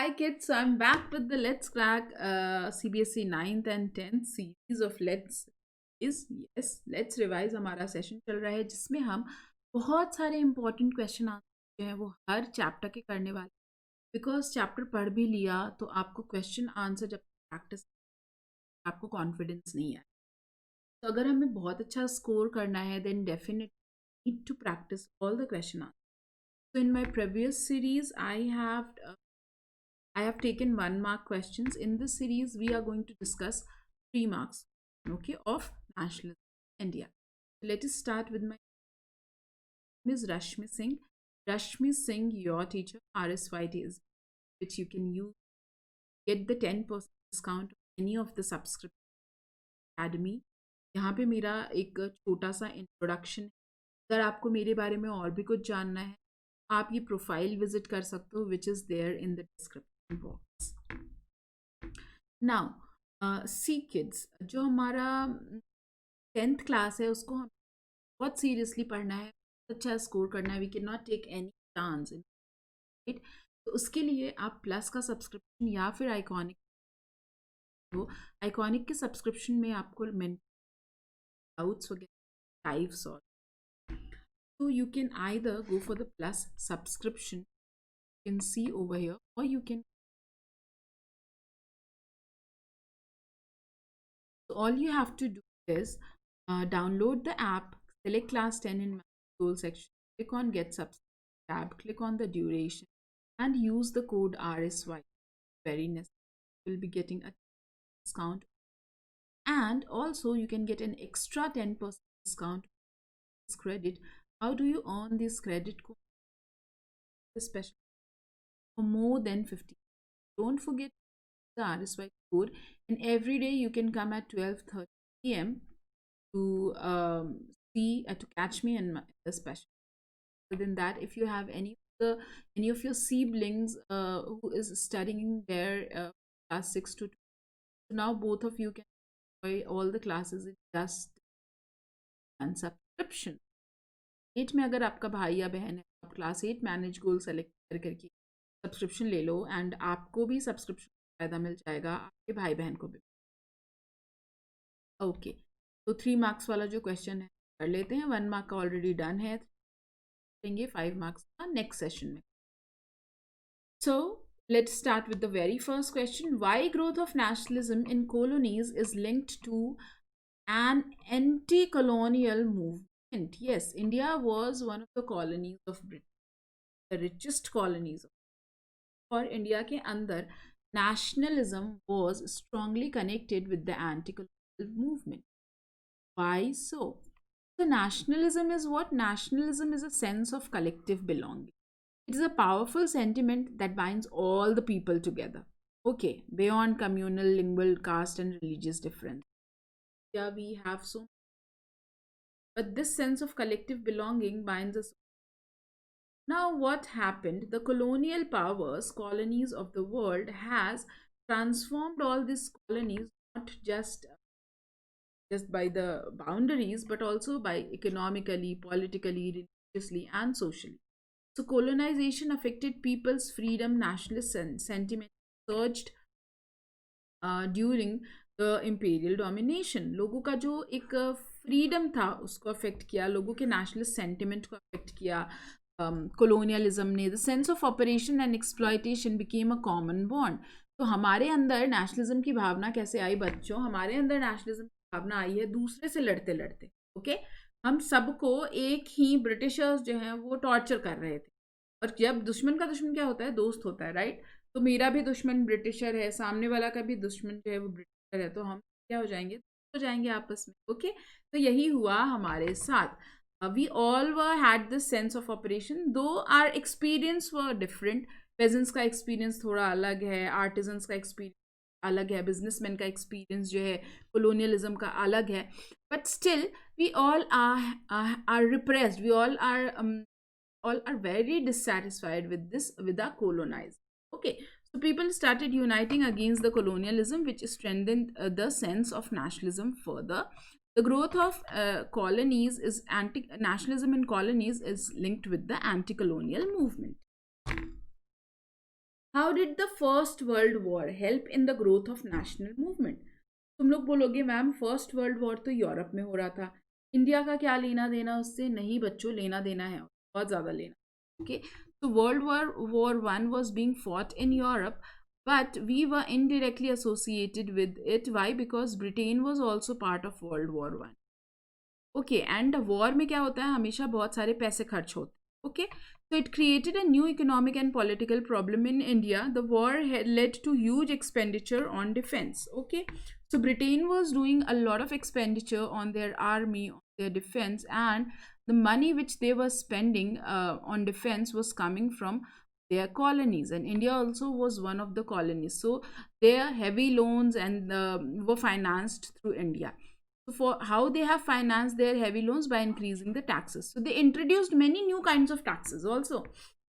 Hi kids, so I'm back with the Let's Crack CBSE 9th and 10th series of Let's Revise हमारा session चल रहा है जिसमें हम बहुत सारे इंपॉर्टेंट क्वेश्चन आंसर जो है वो हर चैप्टर के करने वाले, बिकॉज चैप्टर पढ़ भी लिया तो आपको क्वेश्चन आंसर जब प्रैक्टिस आपको कॉन्फिडेंस नहीं है। तो अगर हमें बहुत अच्छा स्कोर करना है then definitely need to practice all the question answer. So in my previous series, I have taken 1 mark questions. In this series, we are going to discuss 3 marks, okay, of nationalism India. Let us start with my Ms. Rashmi Singh. Rashmi Singh, your teacher, RSYT is which you can use get the 10% discount on any of the subscription academy. यहाँ पे मेरा एक छोटा सा introduction है। अगर आपको मेरे बारे में और भी कुछ जानना है आप ये प्रोफाइल विजिट कर सकते हो which is there in the description box. Now see kids, जो हमारा 10th क्लास है उसको हम बहुत सीरियसली पढ़ना है, अच्छा स्कोर करना है। We can not take any chance, right. तो उसके लिए आप प्लस का सब्सक्रिप्शन या फिर आइकॉनिक, तो आइकॉनिक के सब्सक्रिप्शन में आपको डाउट्स वगैरह live solve, so you can either go for the plus subscription you can see over here, or you can, so all you have to do is download the app, select class 10 in goal section, click on get subscription tab, click on the duration and use the code RSY. Very necessary, you will be getting a discount, and also you can get an extra 10% discount this credit. How do you earn this credit code? Especially for more than 50. Don't forget the RSY code, and every day you can come at 12:30 p.m. to to catch me in the special. Within that, if you have any of your siblings who is studying their class 6 to 2, so now both of you can enjoy all the classes in just one subscription. 8 में अगर आपका भाई या बहन है, आप class 8 manage goal select करके subscription ले लो, एंड आपको भी सब्सक्रिप्शन फायदा मिल जाएगा, आपके भाई बहन को भी। ओके, तो 3 मार्क्स वाला जो क्वेश्चन है कर लेते हैं। 1 मार्क का ऑलरेडी डन है, देंगे 5 मार्क्स का नेक्स्ट सेशन में। सो let's start with the very first question. Why growth of nationalism in colonies is linked to an anti-colonial movement? Yes, India was one of the colonies of Britain, the richest colonies. और India के अंदर nationalism was strongly connected with the anti-colonial movement. Why so? So nationalism is what? Nationalism is a sense of collective belonging. It is a powerful sentiment that binds all the people together. Okay, beyond communal, lingual, caste, and religious difference. Yeah, we have so, but this sense of collective belonging binds us. Now, what happened? The colonial powers, colonies of the world, has transformed all these colonies not just by the boundaries, but also by economically, politically, religiously, and socially. So, colonization affected people's freedom, nationalist sentiment surged during the imperial domination. लोगों का जो एक freedom था उसको affect किया, लोगों के nationalist sentiment को अफेक्ट किया colonialism ने। The sense of operation and exploitation became a common bond. तो हमारे अंदर नेशनलिज्म की भावना कैसे आई बच्चों? हमारे अंदर नेशनलिज्म की भावना आई है दूसरे से लड़ते लड़ते। ओके, हम सबको एक ही ब्रिटिशर्स जो हैं वो टॉर्चर कर रहे थे, और जब दुश्मन का दुश्मन क्या होता है? दोस्त होता है, राइट। तो मेरा भी दुश्मन ब्रिटिशर है, सामने वाला का भी दुश्मन जो है वो ब्रिटिशर है, तो हम क्या हो जाएंगे? हो जाएंगे आपस में। ओके, तो यही हुआ हमारे साथ। we all were had this sense of operation, though our experience were different. peasants का experience थोड़ा अलग है, artisans का experience अलग है, businessmen का experience जो है colonialism का अलग है, but still we all are repressed, we all are very dissatisfied with the colonized. Okay, so people started uniting against the colonialism, which strengthened the sense of nationalism further. The growth of colonies is nationalism in colonies is linked with the anti-colonial movement. How did the first world war help in the growth of national movement? तुम लोग बोलोगे ma'am first world war तो Europe में हो रहा था, India का क्या लेना देना उससे? नहीं बच्चों, लेना देना है, बहुत ज़्यादा लेना। Okay, so World War One was being fought in Europe, but we were indirectly associated with it. Why? Because Britain was also part of World War One. Okay, and war में क्या होता है, हमेशा बहुत सारे पैसे खर्च होते हैं। Okay, so it created a new economic and political problem in India. The war had led to huge expenditure on defense. Okay, so Britain was doing a lot of expenditure on their army, on their defense, and the money which they were spending on defense was coming from their colonies, and India also was one of the colonies. So their heavy loans and were financed through India. So for how they have financed their heavy loans? By increasing the taxes. So they introduced many new kinds of taxes also.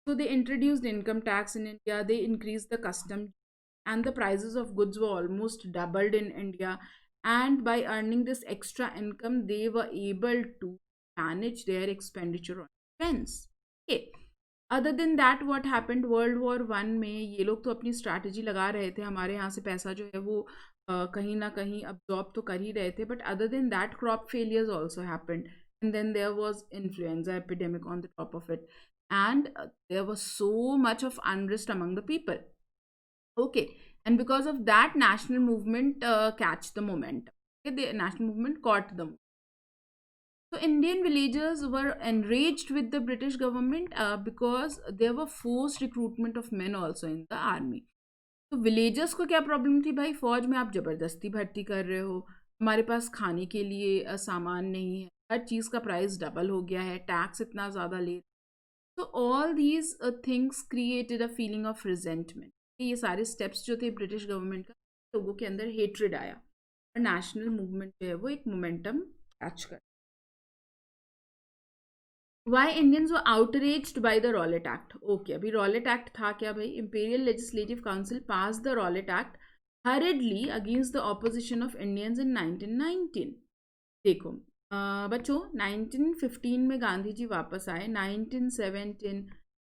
So they introduced income tax in India, they increased the custom, and the prices of goods were almost doubled in India. And by earning this extra income, they were able to manage their expenditure on defense. Okay. Other than that what happened, world war one में ये लोग तो अपनी strategy लगा रहे थे, हमारे यहाँ से पैसा जो है वो कहीं ना कहीं अब्जॉर्ब तो कर ही रहे थे, but other than that crop failures also happened, and then there was influenza epidemic on the top of it, and there was so much of unrest among the people. Okay, and because of that, national movement catch the momentum. Okay, the national movement caught them. So Indian villagers were enraged with the British government because there were forced recruitment of men also in the army. तो villagers को क्या problem थी, भाई फौज में आप ज़बरदस्ती भर्ती कर रहे हो, हमारे पास खाने के लिए सामान नहीं है, हर चीज़ का प्राइस डबल हो गया है, टैक्स इतना ज़्यादा ले, तो all these things created a feeling of resentment. ये सारे स्टेप्स जो थे ब्रिटिश गवर्नमेंट का, लोगों के अंदर हेट्रेड आया, और नेशनल मूवमेंट जो है वो एक मोमेंटम कैच कर. Why Indians were outraged by the Rowlatt act? Okay, अभी रॉलेट एक्ट था क्या भाई? Imperial legislative council pass the Rowlatt act हरिडली against the opposition of Indians in 1919. देखो बच्चों, 1915 में गांधी जी वापस आए, 1917,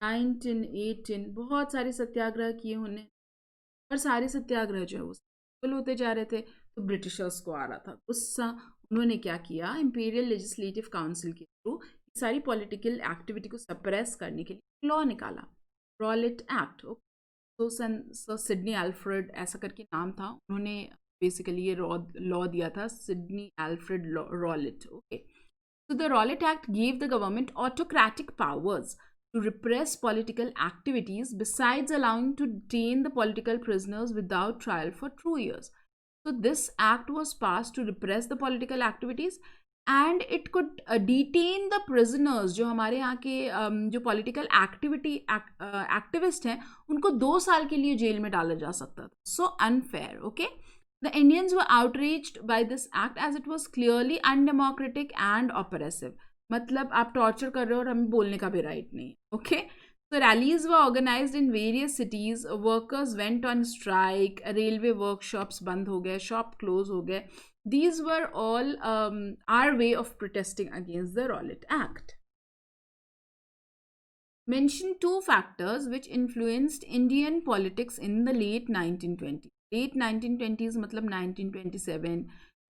1918 बहुत सारे सत्याग्रह किए उन्होंने, और सारे सत्याग्रह जो है वो सफल होते जा रहे थे. तो ब्रिटिशर्स को आ रहा था गुस्सा, उन्होंने क्या किया, इंपीरियल लेजिस्लेटिव काउंसिल के थ्रू सारी पॉलिटिकल एक्टिविटी को सप्रेस करने के लिए लॉ निकाला, रॉलेट एक्ट. तो सर सिडनी एल्फ्रेड ऐसा करके नाम था, उन्होंने बेसिकली ये लॉ दिया था, Sydney Alfred Rowlatt. Okay, so the Rowlatt Act gave the government autocratic powers to repress political activities, besides allowing to detain the political prisoners without trial for 2 years. So this act was passed to repress the political activities, and it could detain the prisoners. जो हमारे यहाँ के जो political activist हैं, उनको 2 साल के लिए जेल में डाला जा सकता था. So unfair. Okay. The Indians were outraged by this act as it was clearly undemocratic and oppressive. मतलब आप टॉर्चर कर रहे हो और हमें बोलने का भी राइट नहीं. Okay, so rallies were organized in various cities, workers went on strike, railway workshops बंद हो गए, shop close हो गए. These were all our way of protesting against the Rowlatt Act. Mention 2 factors which influenced Indian politics in the late 1920s. Late 1920s मतलब 1927,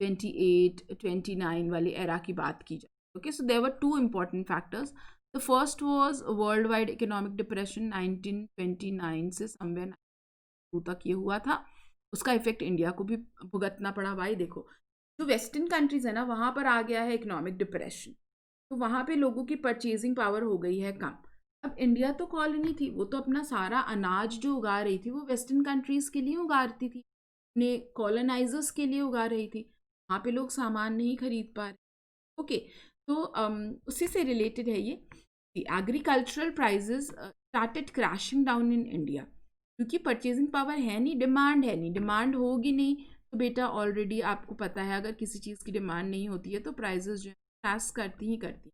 28, 29 वाली era की बात की जाए. Okay, so there were 2 important factors. The first was world wide economic depression, 1929 से somewhere 1992 तक ये हुआ था. उसका इफेक्ट इंडिया को भी भुगतना पड़ा. भाई देखो, जो वेस्टर्न कंट्रीज है ना, वहाँ पर आ गया है इकोनॉमिक डिप्रेशन, तो वहाँ पे लोगों की परचेजिंग पावर हो गई है कम. अब इंडिया तो कॉलोनी थी, वो तो अपना सारा अनाज जो उगा रही थी वो वेस्टर्न कंट्रीज के लिए उगाती थी, अपने कॉलोनाइजर्स के लिए उगा रही थी. वहाँ पे लोग सामान नहीं खरीद पा रहे. ओके, तो उसी से रिलेटेड है ये. Agricultural prices started crashing down in India, क्योंकि परचेजिंग पावर है नहीं, डिमांड है नहीं, डिमांड होगी नहीं तो बेटा ऑलरेडी आपको पता है अगर किसी चीज़ की डिमांड नहीं होती है तो प्राइजेस जो है क्रैश करती ही करती.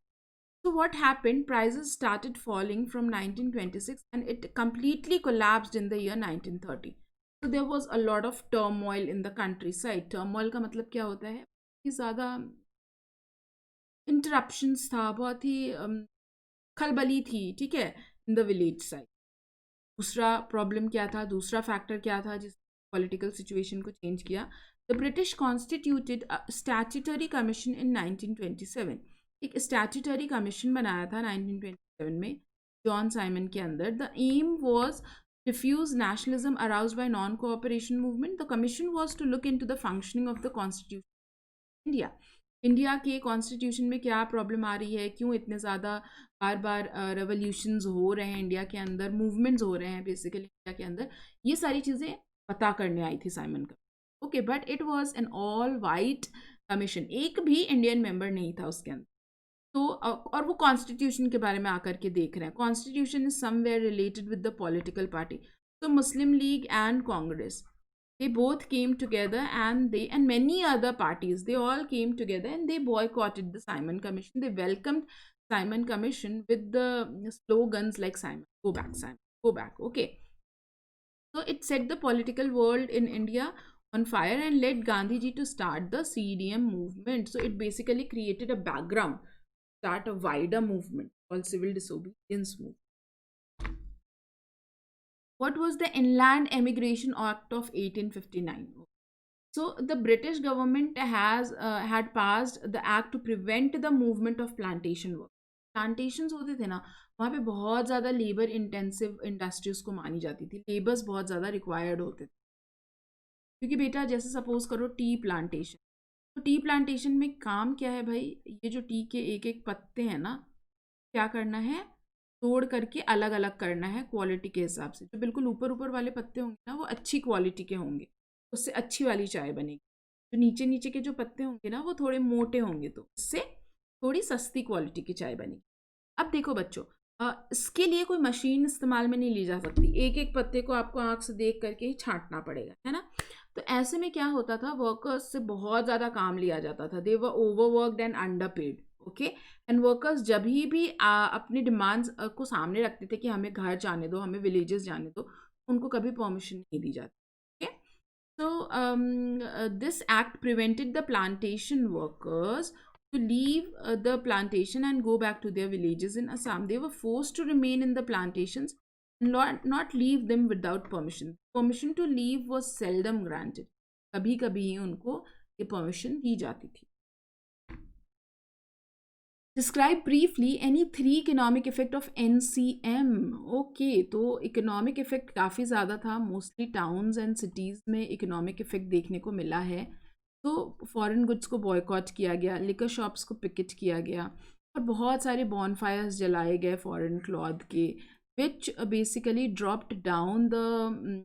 So what happened? Prices started falling from 1926 and it completely collapsed in the year 1930. So there was a lot of turmoil in the countryside. Turmoil का मतलब क्या होता है कि ज़्यादा interruptions था, बहुत ही खलबली थी, ठीक है, in the village side. दूसरा प्रॉब्लम क्या था, दूसरा फैक्टर क्या था जिस पॉलिटिकल सिचुएशन को चेंज किया? The British constituted statutory commission इन 1927। एक स्टैट्यूटरी कमीशन बनाया था 1927 में जॉन साइमन के अंदर. The aim was diffuse nationalism aroused by non-cooperation movement. The commission was to look into the functioning of the constitution of India. India के constitution में क्या problem आ रही है, क्यों इतने ज़्यादा बार बार रेवोल्यूशंस हो रहे हैं इंडिया के अंदर, मूवमेंट्स हो रहे हैं बेसिकली इंडिया के अंदर, ये सारी चीज़ें पता करने आई थी साइमन का. Okay, but it was an all white commission, एक भी इंडियन मेंबर नहीं था उसके अंदर. तो और वो कॉन्स्टिट्यूशन के बारे में आकर के देख रहे हैं. Constitution is somewhere related with the political party. तो Muslim League and Congress, they both came together, and many other parties, they all came together and they boycotted the Simon Commission. They welcomed Simon Commission with the slogans like Simon, go back, Simon, go back. Okay, so it set the political world in India on fire and led Gandhi ji to start the CDM movement. So it basically created a background, start a wider movement called civil disobedience movement. What was the Inland Emigration Act of 1859? So the British government had passed the act to prevent the movement of plantation work. Plantations होते थे ना, वहाँ पे बहुत ज़्यादा labour intensive industries को मानी जाती थी, लेबर्स बहुत ज़्यादा रिक्वायर्ड होते थे. क्योंकि बेटा जैसे सपोज करो टी प्लांटेशन, तो टी प्लांटेशन में काम क्या है भाई, ये जो टी के एक एक पत्ते हैं ना, क्या करना है, तोड़ करके अलग अलग करना है क्वालिटी के हिसाब से. जो बिल्कुल ऊपर ऊपर वाले पत्ते होंगे ना वो अच्छी क्वालिटी के होंगे, उससे अच्छी वाली चाय बनेगी. जो नीचे नीचे के जो पत्ते होंगे ना वो थोड़े मोटे होंगे, तो उससे थोड़ी सस्ती क्वालिटी की चाय बनेगी. अब देखो बच्चों, इसके लिए कोई मशीन इस्तेमाल में नहीं ली जा सकती, एक एक पत्ते को आपको आँख से देख करके ही छांटना पड़ेगा, है ना. तो ऐसे में क्या होता था, वर्कर्स से बहुत ज़्यादा काम लिया जाता था. They were overworked and underpaid. Okay, and workers जब भी अपनी डिमांड्स को सामने रखते थे कि हमें घर जाने दो, हमें विलेजेस जाने दो, उनको कभी परमिशन नहीं दी जाती. Okay, so this act prevented the plantation workers to leave the plantation and go back to their villages in Assam. They were forced to remain in the plantations and not leave them without permission. Permission to leave was seldom granted. कभी कभी ही उनको ये permission दी जाती थी. Describe briefly any 3 economic effect of NCM. Okay, तो economic effect काफ़ी ज़्यादा था, मोस्टली टाउन्स एंड सिटीज़ में इकोनॉमिक इफेक्ट देखने को मिला है. तो फॉरेन गुड्स को बॉयकॉट किया गया, लिकर शॉप्स को पिकेट किया गया, और बहुत सारे बॉनफायर्स जलाए गए फॉरेन क्लॉथ के, which basically dropped down the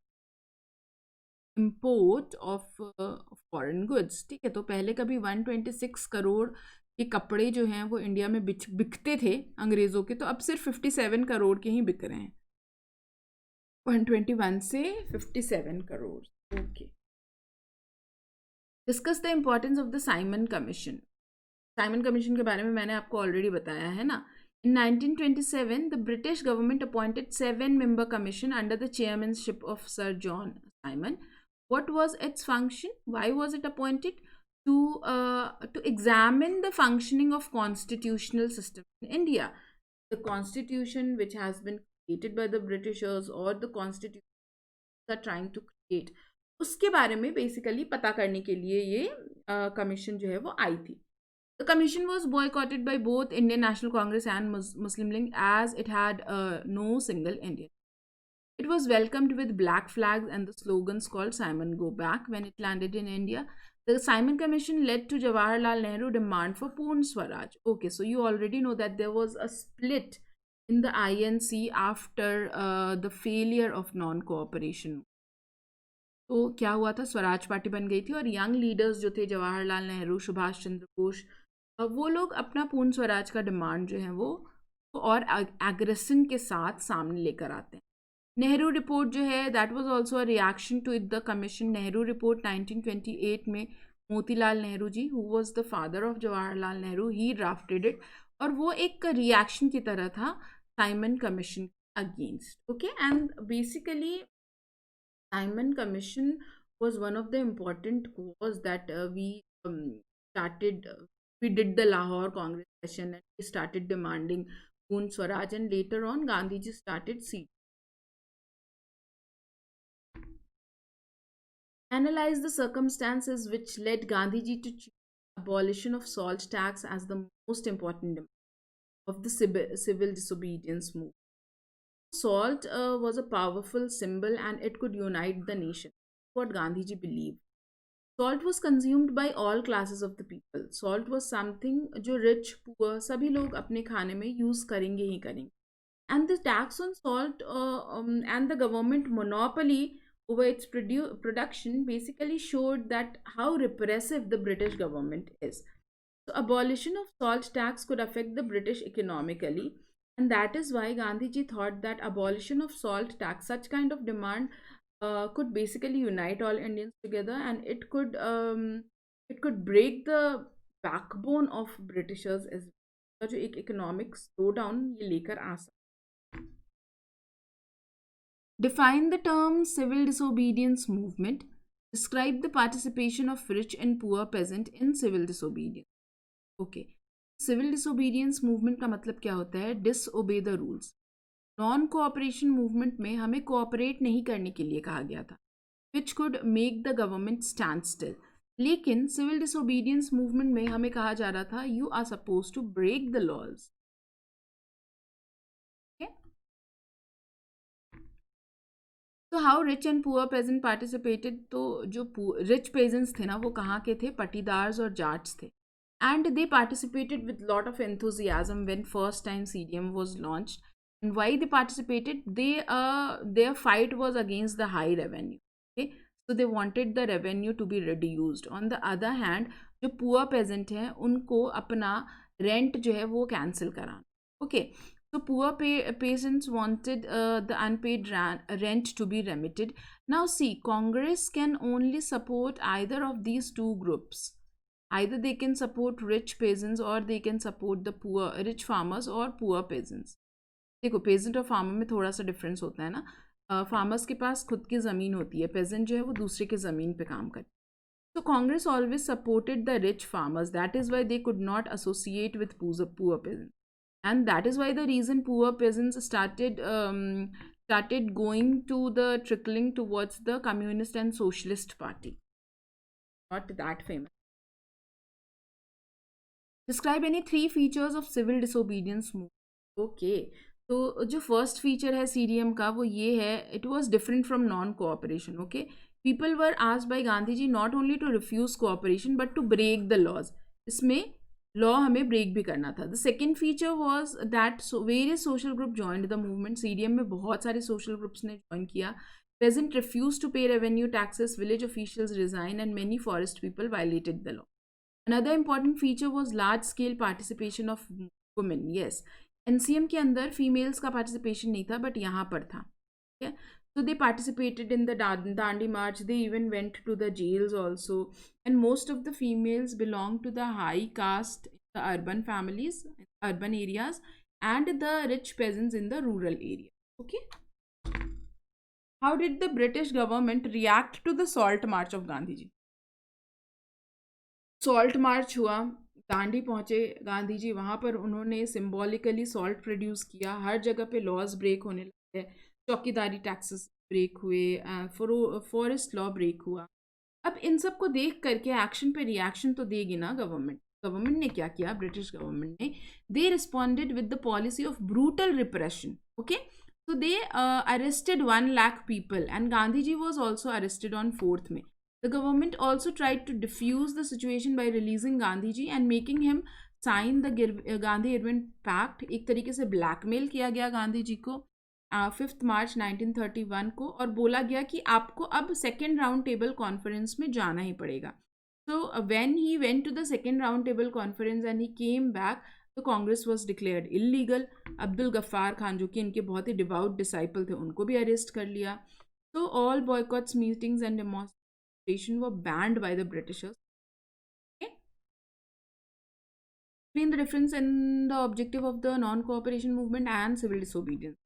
import of foreign goods. ठीक है, तो पहले कभी 126 करोड़ ये कपड़े जो हैं वो इंडिया में बिकते थे अंग्रेज़ों के, तो अब सिर्फ 57 करोड़ के ही बिक रहे हैं. 121 से 57 crore. Okay, discuss the importance of the Simon commission. Simon commission के बारे में मैंने आपको ऑलरेडी बताया है ना. In 1927, the British government appointed 7-member commission under the chairmanship of Sir John Simon. What was its function? Why was it appointed? To examine the functioning of constitutional system in India. The constitution which has been created by the Britishers or the constitution are trying to create, उसके बारे में basically पता करने के लिए ये commission जो है वो आई थी. The commission was boycotted by both Indian National Congress and Muslim League as it had no single Indian. It was welcomed with black flags and the slogans called Simon Go Back when it landed in India. The Simon Commission led to Jawaharlal Nehru demand for Purn Swaraj. Okay, so you already know that there was a split in the INC after the failure of non-cooperation. तो क्या हुआ था, Swaraj party बन गई थी, और young leaders जो थे जवाहरलाल नेहरू, सुभाष चंद्र बोस, वो लोग अपना पूर्ण स्वराज का डिमांड जो है वो और एग्रेशन के साथ सामने लेकर आते हैं. नेहरू रिपोर्ट जो है that was also a reaction to the commission. Nehru report 1928 में Motilal Nehru ji, who was the father of Jawaharlal Nehru, he drafted it, और वो एक रिएक्शन की तरह था Simon commission against. Okay, and basically Simon Commission was one of the important cause that we did the Lahore Congress session and we started demanding Poon Swaraj, and later on Gandhi ji started seat. Analyze the circumstances which led Gandhiji to choose abolition of salt tax as the most important demand of the civil disobedience movement. Salt was a powerful symbol and it could unite the nation. What Gandhiji believed. Salt was consumed by all classes of the people. Salt was something जो rich, poor सभी लोग अपने खाने में use करेंगे ही करेंगे. And the tax on salt and the government monopoly over its production basically showed that how repressive the British government is. So abolition of salt tax could affect the British economically, and that is why Gandhiji thought that abolition of salt tax, such kind of demand, could basically unite all Indians together, and it could break the backbone of Britishers as well. जो एक economic slowdown ये लेकर आ सकता. Define the term civil disobedience movement. Describe the participation of rich and poor peasant in civil disobedience. Okay. Civil disobedience movement का मतलब क्या होता है? Disobey the rules. Non cooperation movement में हमें कोऑपरेट नहीं करने के लिए कहा गया था, which could make the government stand still. लेकिन सिविल डिसोबीडियंस मूवमेंट में हमें कहा जा रहा था you are suppose to break the laws. तो how rich and poor peasant participated. तो जो रिच पेजेंट्स थे ना वो कहाँ के थे? पटीदार्स और जाट्स थे. And they participated with lot of enthusiasm when first time CDM was launched. And why they participated? Their fight was against the high revenue. Okay, so they wanted the revenue to be reduced. On the other hand, जो poor peasant हैं उनको अपना rent जो है वो cancel कराना. Okay, so poor peasants wanted the unpaid rent to be remitted. Now see, Congress can only support either of these two groups. Either they can support rich peasants or they can support the poor rich farmers or poor peasants. देखो, pageant और farmer में थोड़ा सा difference होता है ना. Farmers के पास खुद की ज़मीन होती है, पेजेंट जो है वो दूसरे के ज़मीन पे काम करते. तो Congress always supported the rich farmers. That is why they could not associate with poor peasant, and that is why the reason poor peasants started going to the trickling towards the communist and socialist party. Not that famous. Describe any 3 features of civil disobedience movement. Okay. तो जो first feature है CDM का वो ये है, it was different from non cooperation. Okay, people were asked by Gandhi ji not only to refuse cooperation but to break the laws. इसमें law हमें break भी करना था. The second feature was that various social group joined the movement. CDM में बहुत सारे social groups ने join किया. Peasants refuse to pay revenue taxes, village officials resign and many forest people violated the law. Another important feature was large scale participation of women. Yes, NCM के अंदर females का participation नहीं था but यहाँ पर था. ठीक है, so they participated in the Dandi march. They even went to the jails also, and most of the females belong to the high caste in the urban families, urban areas, and the rich peasants in the rural area. Okay, how did the British government react to the salt march of Gandhi ji? Salt march हुआ, दांडी पहुंचे गांधी जी. वहाँ पर उन्होंने symbolically salt produce किया. हर जगह पे laws break होने लगे. चौकीदारी टैक्सेस ब्रेक हुए, फॉरेस्ट लॉ ब्रेक हुआ. अब इन सब को देख करके एक्शन पे रिएक्शन तो देगी ना गवर्नमेंट. गवर्नमेंट ने क्या किया? ब्रिटिश गवर्नमेंट ने दे responded with the policy of brutal repression. Okay, so they arrested 1 lakh people, and Gandhiji was also arrested on 4th May. The government also tried to diffuse the situation by releasing Gandhiji and making him sign the Gandhi-Irwin Pact. एक तरीके से blackmail किया गया गांधी जी को 5 मार्च 1931 को, और बोला गया कि आपको अब सेकेंड राउंड टेबल कॉन्फ्रेंस में जाना ही पड़ेगा. So when he went to the second round table conference and he came back, the Congress was declared illegal. Abdul Gaffar Khan जो कि इनके बहुत ही डिवाउट डिसाइपल थे उनको भी अरेस्ट कर लिया. So all boycotts, meetings and demonstration were banned by the Britishers. Okay? Explain the difference in the objective of the non-cooperation movement and civil disobedience.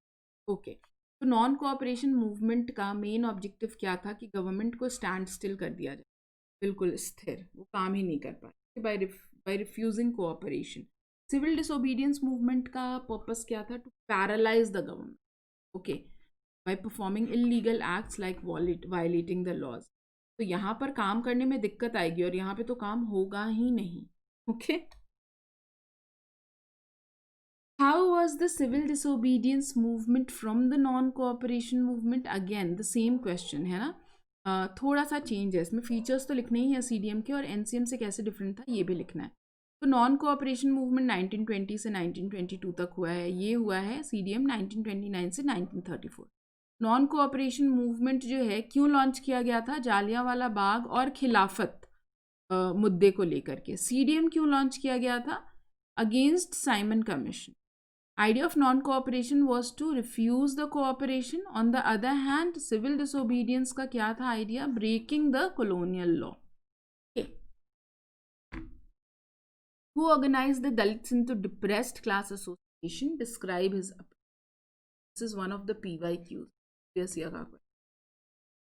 Okay. तो नॉन कोऑपरेशन मूवमेंट का main objective क्या था? कि government को stand still कर दिया जाए, बिल्कुल स्थिर, वो काम ही नहीं कर पाए by refusing cooperation. Civil disobedience movement का पर्पस क्या था? To paralyse the government. Okay, by performing illegal acts like violating the laws. तो यहाँ पर काम करने में दिक्कत आएगी और यहाँ पे तो काम होगा ही नहीं. Okay. How was the civil disobedience movement from the non-cooperation movement? Again, the same question है ना. थोड़ा सा चेंज है इसमें. फीचर्स तो लिखने ही है CDM के और NCM से कैसे डिफरेंट था ये भी लिखना है. तो नॉन कोऑपरेशन मूवमेंट 1920 से 1922 तक हुआ है. ये हुआ है CDM 1929 से 1934. नॉन कोऑपरेशन मूवमेंट जो है क्यों लॉन्च किया गया था? जालियांवाला बाग और खिलाफत मुद्दे को लेकर के. CDM क्यों लॉन्च किया गया था? Against Simon commission. Idea of non-cooperation was to refuse the cooperation. On the other hand, civil disobedience का क्या था idea? Breaking the colonial law. Okay. Who organized the Dalits into depressed class association? Describe his approach. This is one of the PYQs.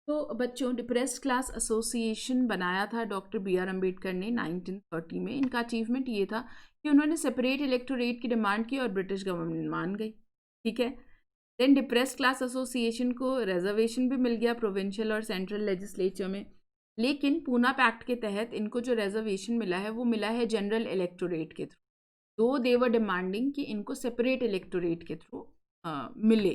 तो बच्चों, depressed class association बनाया था doctor BR Ambedkar ने 1930 में. इनका अचीवमेंट ये था कि उन्होंने सेपरेट इलेक्टोरेट की डिमांड की और ब्रिटिश गवर्नमेंट मान गई. ठीक है. देन डिप्रेस्ड क्लास एसोसिएशन को रिजर्वेशन भी मिल गया प्रोविंशियल और सेंट्रल लेजिस्लेचर में. लेकिन पूना पैक्ट के तहत इनको जो रिजर्वेशन मिला है वो मिला है जनरल इलेक्टोरेट के थ्रू. दो दे वर डिमांडिंग कि इनको सेपरेट इलेक्टोरेट के थ्रू मिले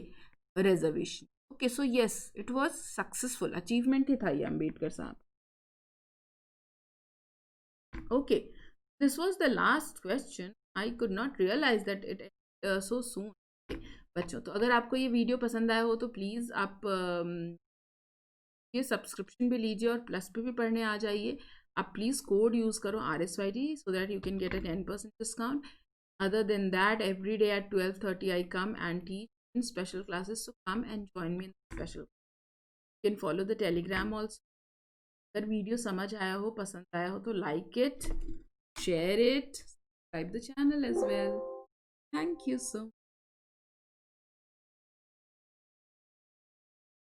reservation. Okay, so yes, it was successful. Achievement ही था ये अम्बेडकर साहब. Okay, this was the last question. I could not realize that it so soon. Okay, बच्चों, तो अगर आपको ये वीडियो पसंद आया हो तो प्लीज़ आप ये सब्सक्रिप्शन भी लीजिए और प्लस पे भी पढ़ने आ जाइए. आप प्लीज़ कोड यूज़ करो RSYD so that you can get a 10% discount. Other than that, every day at 12:30 I come and teach in special classes, so come and join me in the special. You can follow the Telegram also. अगर video समझ आया हो, पसंद आया हो तो like it, share it, subscribe the channel as well. Thank you so much.